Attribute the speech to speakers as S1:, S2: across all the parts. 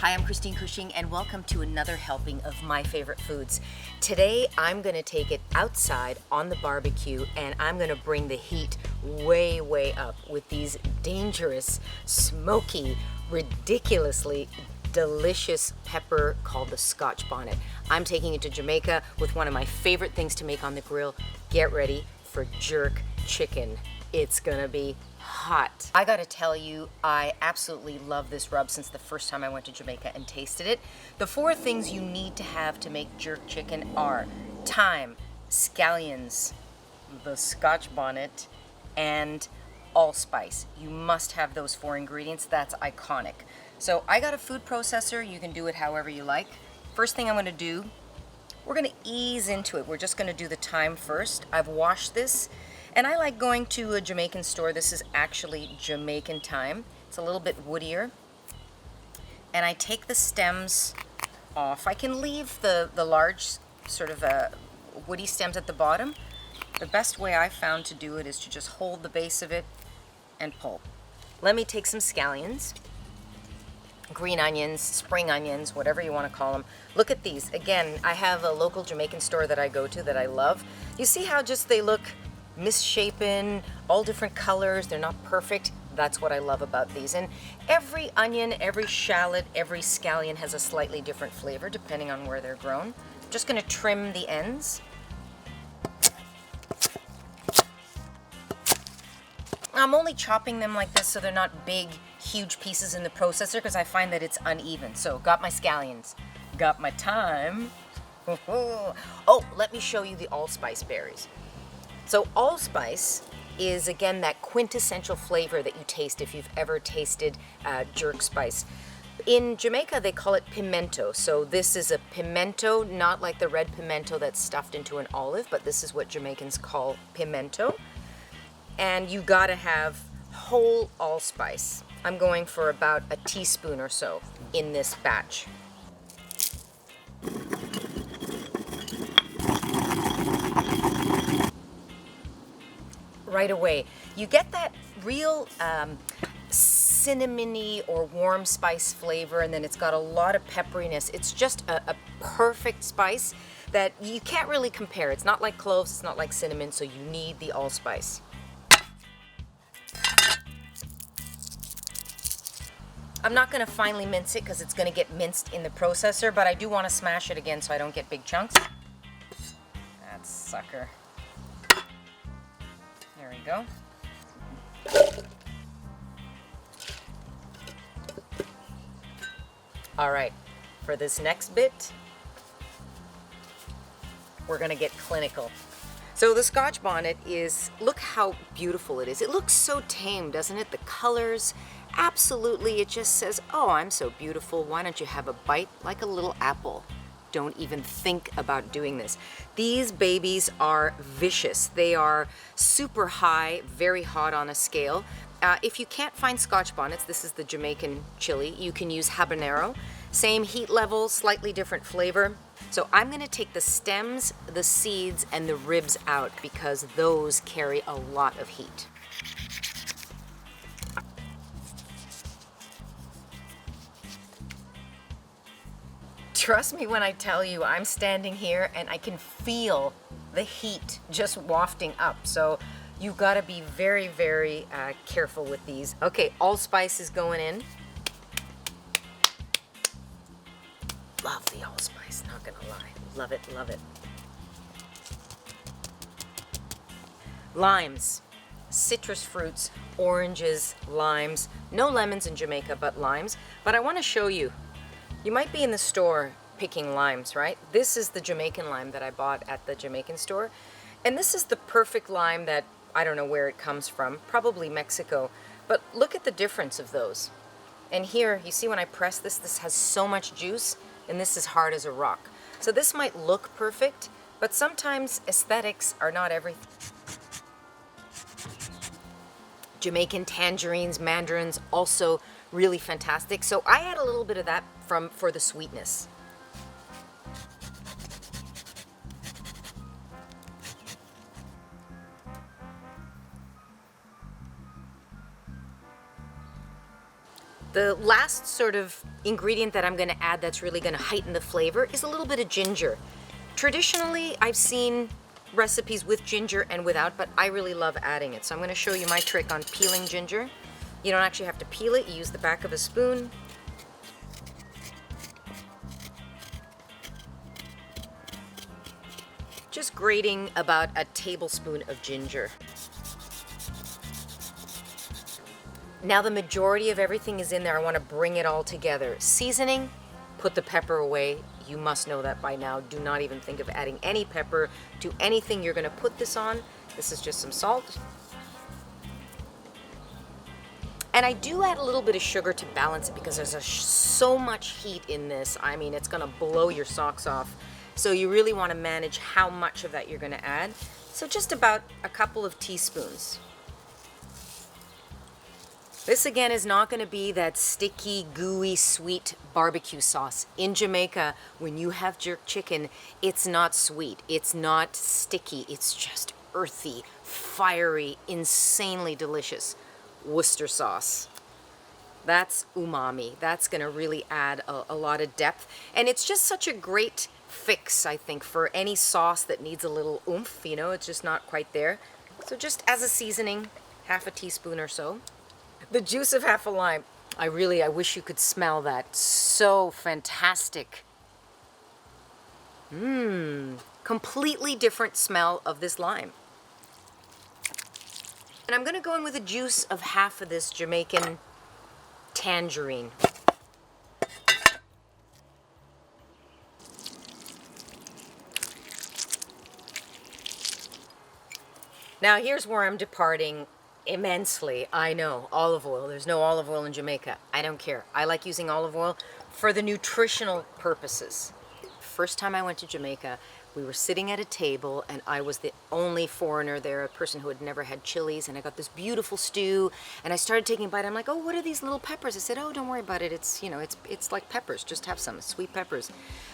S1: Hi, I'm Christine Cushing and welcome to another helping of my favorite foods. Today I'm going to take it outside on the barbecue and I'm going to bring the heat way, way up with these dangerous, smoky, ridiculously delicious pepper called the Scotch Bonnet. I'm taking it to Jamaica with one of my favorite things to make on the grill. Get ready for jerk chicken. It's gonna be hot. I gotta tell you, I absolutely love this rub since the first time I went to Jamaica and tasted it. The 4 things you need to have to make jerk chicken are thyme, scallions, the Scotch Bonnet, and allspice. You must have those 4 ingredients. That's iconic. So I got a food processor. You can do it however you like. First thing I'm gonna do, we're gonna ease into it. We're just gonna do the thyme first. I've washed this. And I like going to a Jamaican store. This is actually Jamaican thyme. It's a little bit woodier. And I take the stems off. I can leave the large sort of woody stems at the bottom. The best way I found to do it is to just hold the base of it and pull. Let me take some scallions, green onions, spring onions, whatever you want to call them. Look at these. Again, I have a local Jamaican store that I go to that I love. You see how just they look misshapen, all different colors, they're not perfect. That's what I love about these. And every onion, every shallot, every scallion has a slightly different flavor depending on where they're grown. I'm just gonna trim the ends. I'm only chopping them like this so they're not big, huge pieces in the processor because I find that it's uneven. So got my scallions, got my thyme. Oh, let me show you the allspice berries. So allspice is, again, that quintessential flavor that you taste if you've ever tasted jerk spice. In Jamaica, they call it pimento. So this is a pimento, not like the red pimento that's stuffed into an olive, but this is what Jamaicans call pimento. And you gotta have whole allspice. I'm going for about a teaspoon or so in this batch. Right away. You get that real cinnamony or warm spice flavor, and then it's got a lot of pepperiness. It's just a perfect spice that you can't really compare. It's not like cloves, it's not like cinnamon, so you need the allspice. I'm not going to finely mince it because it's going to get minced in the processor, but I do want to smash it again so I don't get big chunks. That sucker. There we go. All right, for this next bit, we're gonna get clinical. So the Scotch Bonnet is, look how beautiful it is. It looks so tame, doesn't it? The colors, absolutely, it just says, oh, I'm so beautiful. Why don't you have a bite like a little apple? Don't even think about doing this. These babies are vicious. They are super high, very hot on a scale. If you can't find Scotch Bonnets, this is the Jamaican chili, you can use Habanero. Same heat level, slightly different flavor. So I'm gonna take the stems, the seeds, and the ribs out because those carry a lot of heat. Trust me when I tell you, I'm standing here and I can feel the heat just wafting up. So you've got to be very, very careful with these. Okay, allspice is going in. Love the allspice, not gonna lie. Love it, love it. Limes, citrus fruits, oranges, limes. No lemons in Jamaica, but limes. But I want to show you. You might be in the store picking limes, right? This is the Jamaican lime that I bought at the Jamaican store. And this is the perfect lime that, I don't know where it comes from, probably Mexico. But look at the difference of those. And here, you see when I press this, this has so much juice, and this is hard as a rock. So this might look perfect, but sometimes aesthetics are not everything. Jamaican tangerines, mandarins, also really fantastic. So I add a little bit of that for the sweetness. The last sort of ingredient that I'm gonna add that's really gonna heighten the flavor is a little bit of ginger. Traditionally, I've seen recipes with ginger and without, but I really love adding it. So I'm gonna show you my trick on peeling ginger. You don't actually have to peel it, you use the back of a spoon. Just grating about a tablespoon of ginger. Now the majority of everything is in there. I want to bring it all together. Seasoning, put the pepper away. You must know that by now. Do not even think of adding any pepper to anything you're going to put this on. This is just some salt. And I do add a little bit of sugar to balance it because there's so much heat in this. I mean, it's going to blow your socks off. So you really want to manage how much of that you're going to add. So just about a couple of teaspoons. This again is not going to be that sticky, gooey, sweet barbecue sauce. In Jamaica, when you have jerk chicken, it's not sweet, it's not sticky, it's just earthy, fiery, insanely delicious. Worcester sauce. That's umami. That's going to really add a lot of depth. And it's just such a great fix, I think, for any sauce that needs a little oomph. You know, it's just not quite there. So just as a seasoning, half a teaspoon or so. The juice of half a lime. I wish you could smell that. So fantastic. Completely different smell of this lime. And I'm going to go in with the juice of half of this Jamaican tangerine. Now here's where I'm departing immensely. I know, olive oil. There's no olive oil in Jamaica. I don't care. I like using olive oil for the nutritional purposes. First time I went to Jamaica, we were sitting at a table and I was the only foreigner there, a person who had never had chilies, and I got this beautiful stew and I started taking a bite. I'm like, oh, what are these little peppers? I said, oh, don't worry about it. It's, you know, it's like peppers. Just have some sweet peppers.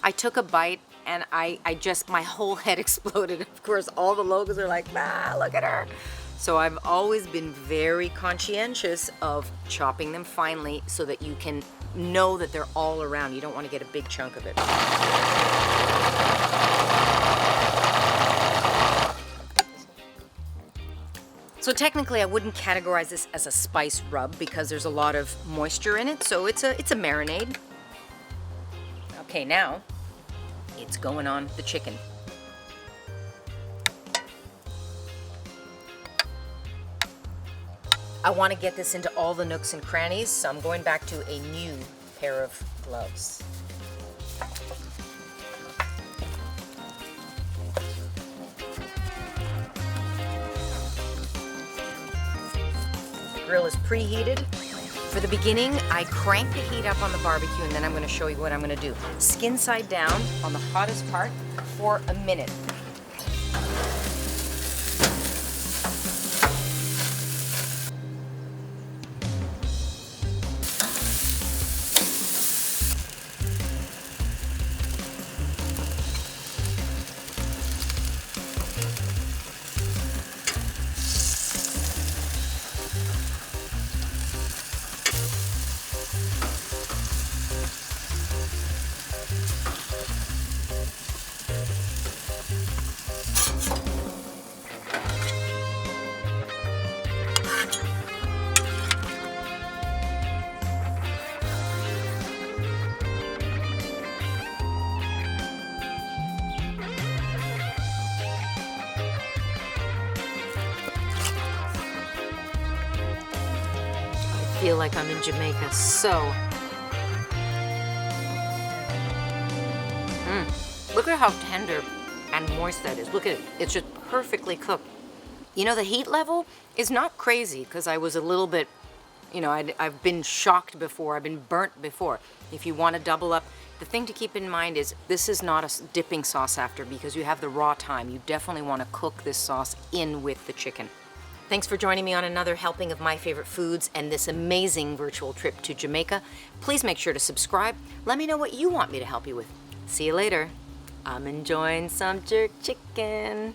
S1: I took a bite and I just, my whole head exploded. Of course, all the locals are like, ah, look at her. So I've always been very conscientious of chopping them finely so that you can know that they're all around. You don't want to get a big chunk of it. So technically I wouldn't categorize this as a spice rub because there's a lot of moisture in it, so it's a marinade. Okay, now it's going on the chicken. I want to get this into all the nooks and crannies, so I'm going back to a new pair of gloves. Grill is preheated. For the beginning, I crank the heat up on the barbecue, and then I'm going to show you what I'm going to do. Skin side down on the hottest part for a minute. I feel like I'm in Jamaica, so. Look at how tender and moist that is. Look at it, it's just perfectly cooked. You know, the heat level is not crazy because I was a little bit, you know, I've been shocked before, I've been burnt before. If you want to double up, the thing to keep in mind is this is not a dipping sauce after because you have the raw thyme. You definitely want to cook this sauce in with the chicken. Thanks for joining me on another helping of my favorite foods and this amazing virtual trip to Jamaica. Please make sure to subscribe. Let me know what you want me to help you with. See you later. I'm enjoying some jerk chicken.